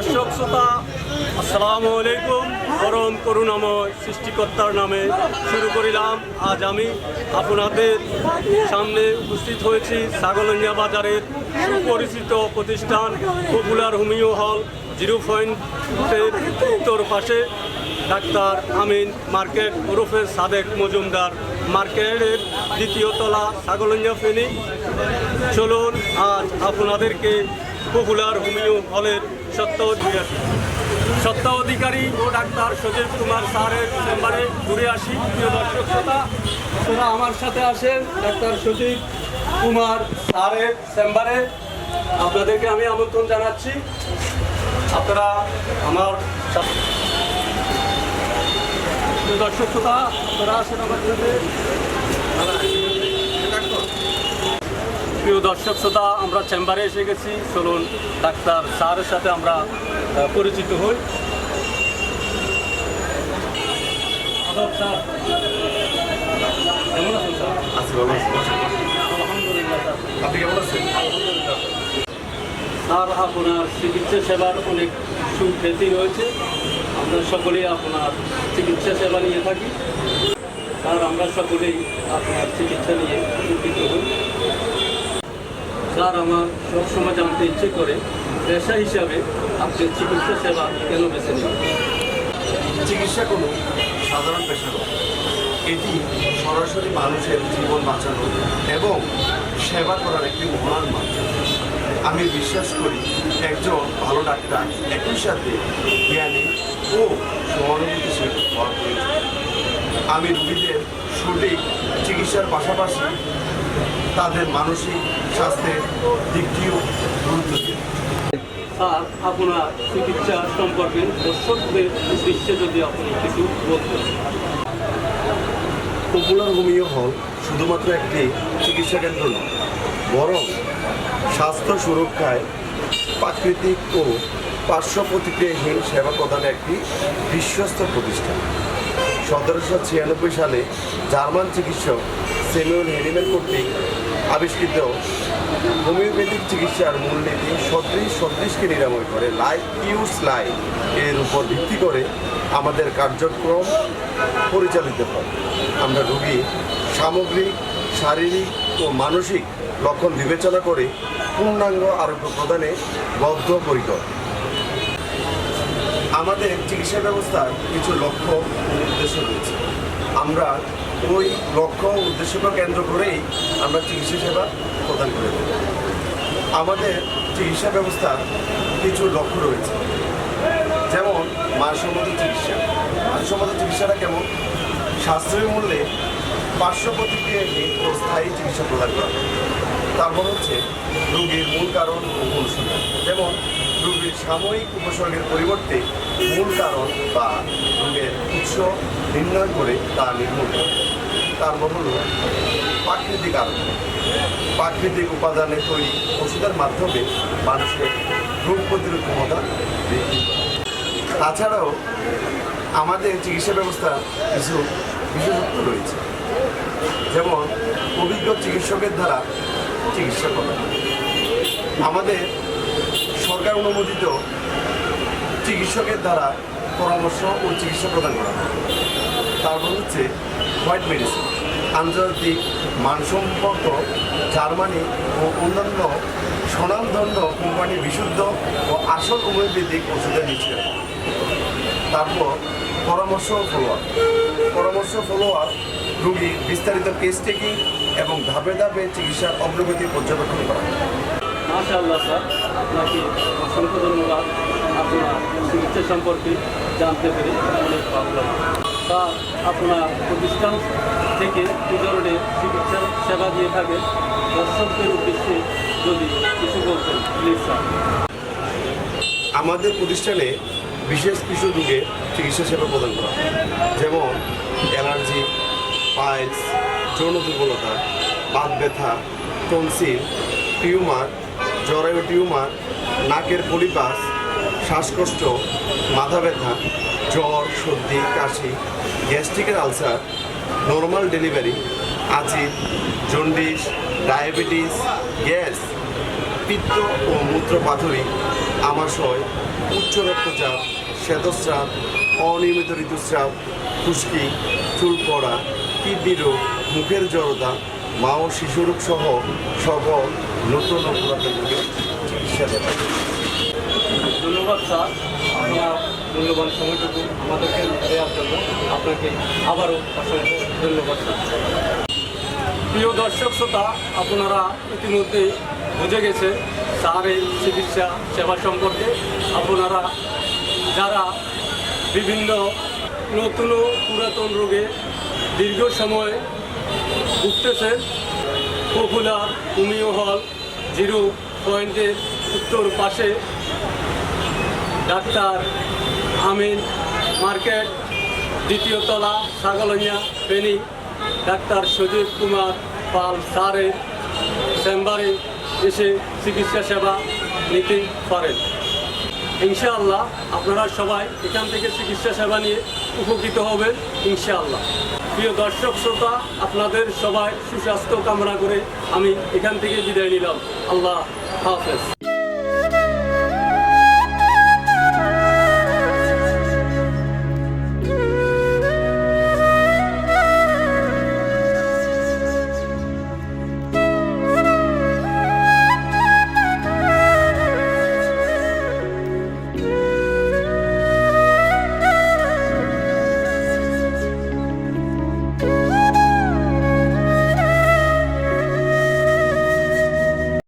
দর্শক শ্রোতা, আসসালামু আলাইকুম। পরম করুণাময় সৃষ্টিকর্তার নামে শুরু করিলাম। আজ আমি আপনাদের সামনে উপস্থিত হয়েছি ছাগলনিয়া বাজারের সুপরিচিত প্রতিষ্ঠান পপুলার হোমিও হল 0 পয়েন্টের উত্তর পাশে ডাক্তার আমিন মার্কেট ওরফে সাদেক মজুমদার মার্কেটের দ্বিতীয় তলা ছাগলনিয়া ফেনী। চলুন আজ আপনাদেরকে পপুলার হোমিও হলের সত্ত্ব অধিকারী ও ডাক্তার সজীব কুমার স্যারের চেম্বারে ঘুরে আসি। প্রিয় দর্শক শ্রোতা, আপনারা আমার সাথে আসেন ডাক্তার সজীব কুমার স্যারের চেম্বারে। আপনাদেরকে আমি আমন্ত্রণ জানাচ্ছি। আপনারা আমার সাথে, প্রিয় দর্শক শ্রোতা, আপনারা আসেন আমার সাথে। প্রিয় দর্শক শ্রোতা, আমরা চেম্বারে এসে গেছি। চলুন ডাক্তার স্যারের সাথে আমরা পরিচিত হই। স্যার কেমন আছেন? স্যার আলহামদুলিল্লাহ। স্যার আপনি কেমন আছেন? আলহামদুলিল্লাহ। স্যার, আপনার চিকিৎসা সেবার অনেক সুখ্যাতি রয়েছে। আমরা সকলেই আপনার চিকিৎসা সেবা নিয়ে থাকি। স্যার, আমরা সকলেই আপনার চিকিৎসা নিয়ে উপকৃত হই। স্যার, আমার সবসময় জানতে ইচ্ছে করে পেশা হিসাবে আপনি চিকিৎসা সেবা কেন বেছে নেন? চিকিৎসা কোনো সাধারণ পেশা নয়, এটি সরাসরি মানুষের জীবন বাঁচানো এবং সেবা করার একটি মহান মাধ্যম। আমি বিশ্বাস করি একজন ভালো ডাক্তার একই সাথে জ্ঞানী ও সহানুভূতিশীল হওয়া প্রয়োজন। আমি রোগীদের সঠিক চিকিৎসার পাশাপাশি তাদের মানসিক স্বাস্থ্যের দিকটিও গুরুত্ব দিই। স্যার, আপনার চিকিৎসা সম্পর্কে দর্শকদের উদ্দেশ্যে যদি আপনি কিছু বলতেন। পপুলার হোমিও হল শুধুমাত্র একটি চিকিৎসা কেন্দ্র নয়, বরং স্বাস্থ্য সুরক্ষায় প্রাকৃতিক ও পার্শ্ব প্রতিক্রিয়াহীন সেবা প্রদানের একটি বিশ্বস্ত প্রতিষ্ঠান। 1796 সালে জার্মান চিকিৎসক স্যামুয়েল হ্যানিম্যান কর্তৃক আবিষ্কৃত হোমিওপ্যাথিক চিকিৎসার মূলনীতি সদৃশকে নিরাময় করে, লাইফ কিউরস লাইফ এর উপর ভিত্তি করে আমাদের কার্যক্রম পরিচালিত হয়। আমরা রোগী সামগ্রিক শারীরিক ও মানসিক লক্ষণ বিবেচনা করে পূর্ণাঙ্গ আরোগ্য প্রদানে বদ্ধপরিকর। আমাদের চিকিৎসা ব্যবস্থার কিছু লক্ষ্য ও উদ্দেশ্য রয়েছে। আমরা ওই লক্ষ্য ও উদ্দেশ্যকে কেন্দ্র করেই আমরা চিকিৎসা সেবা প্রদান করে থাকি। আমাদের চিকিৎসা ব্যবস্থার কিছু লক্ষ্য রয়েছে, যেমন মানসম্মত চিকিৎসা। মানসম্মত চিকিৎসাটা কেমন? সাশ্রয়ী মূল্যে পার্শ্ব প্রতিক্রিয়াহীন ও স্থায়ী চিকিৎসা প্রদান করা। তারপর হচ্ছে রোগীর মূল কারণ ও অনুসন্ধান, যেমন রোগীর সাময়িক উপসর্গের পরিবর্তে মূল কারণ বা রোগের উৎস নির্ণয় করে তা নির্মূল করা। তারপর হলো প্রাকৃতিক আরোগ্য। প্রাকৃতিক উপাদানে তৈরি ওষুধের মাধ্যমে মানুষের রোগ প্রতিরোধ ক্ষমতা বৃদ্ধি করে। তাছাড়াও আমাদের চিকিৎসা ব্যবস্থা কিছু বিশেষত্ব রয়েছে, যেমন অভিজ্ঞ চিকিৎসকের দ্বারা চিকিৎসা করা। আমাদের সরকার অনুমোদিত চিকিৎসকের দ্বারা পরামর্শ ও চিকিৎসা প্রদান করা হয়। তারপর হচ্ছে হোয়াইট মেডিসিন। আন্তর্জাতিক মানসম্পন্ন জার্মানি ও অন্যান্য স্বনামধন্য কোম্পানির বিশুদ্ধ ও আসল হোমিওপ্যাথিক ওষুধের মিশ্রণ। তারপর পরামর্শ ফলো আপ রোগীর বিস্তারিত কেস টেকিং এবং ধাপে ধাপে চিকিৎসার অগ্রগতি পর্যবেক্ষণ করা। মাশাআল্লাহ স্যার, আপনাকে অসংখ্য ধন্যবাদ। আপনার চিকিৎসা সম্পর্কে জানতে পেরে অনেক ভালো লাগে। স্যার, আপনার প্রতিষ্ঠান থেকে কী ধরনের চিকিৎসা সেবা দিয়ে থাকেন দর্শকদের উদ্দেশ্যে যদি কিছু বলতেন প্লিজ স্যার। আমাদের প্রতিষ্ঠানে বিশেষ কিছু রোগের চিকিৎসা সেবা প্রদান করা হয়, যেমন অ্যালার্জি, পাইলস, যৌন দুর্বলতা, বাত ব্যথা, টনসিল, টিউমার, জরায়ু টিউমার, নাকের পলিপাস, শ্বাসকষ্ট, মাথা ব্যথা, জ্বর, সর্দি, কাশি, গ্যাস্ট্রিকের আলসার, নর্মাল ডেলিভারি, আজিদ, জন্ডিস, ডায়াবেটিস, গ্যাস, পিত্ত ও মূত্রপাথড়ী, আমাশয়, উচ্চ রক্তচাপ, শ্বেতস্রাব, অনিয়মিত ঋতুস্রাব, খুশকি, চুল পড়া, কিডনি রোগ, মুখের জড়তা, মা ও শিশুরোগ সহ সকল নতুন ও পুরাতন রোগের চিকিৎসা দেওয়া হয়। ধন্যবাদ স্যার, আপনার মূল্যবান সময়টুকু আমাদেরকে দেওয়ার জন্য আপনাকে আবারও অসংখ্য ধন্যবাদ স্যার। প্রিয় দর্শক শ্রোতা, আপনারা ইতিমধ্যে বুঝে গেছে স্যারের চিকিৎসা সেবা সম্পর্কে। আপনারা যারা বিভিন্ন নতুন ও পুরাতন রোগে দীর্ঘ সময় ভুগতেছেন, পপুলার হোমিও হল 0 পয়েন্টের উত্তর পাশে ডাক্তার আমিন মার্কেট, 2য় তলা, ছাগলইয়া, ফেনী, ডাক্তার সজীব কুমার পাল স্যারের চেম্বারে এসে চিকিৎসা সেবা নিতে পারেন। ইনশাআল্লাহ আপনারা সবাই এখান থেকে চিকিৎসা সেবা নিয়ে উপকৃত হবেন ইনশাআল্লাহ। প্রিয় দর্শক শ্রোতা, আপনাদের সবাই সুস্বাস্থ্য কামনা করে আমি এখান থেকে বিদায় নিলাম। আল্লাহ হাফেজ।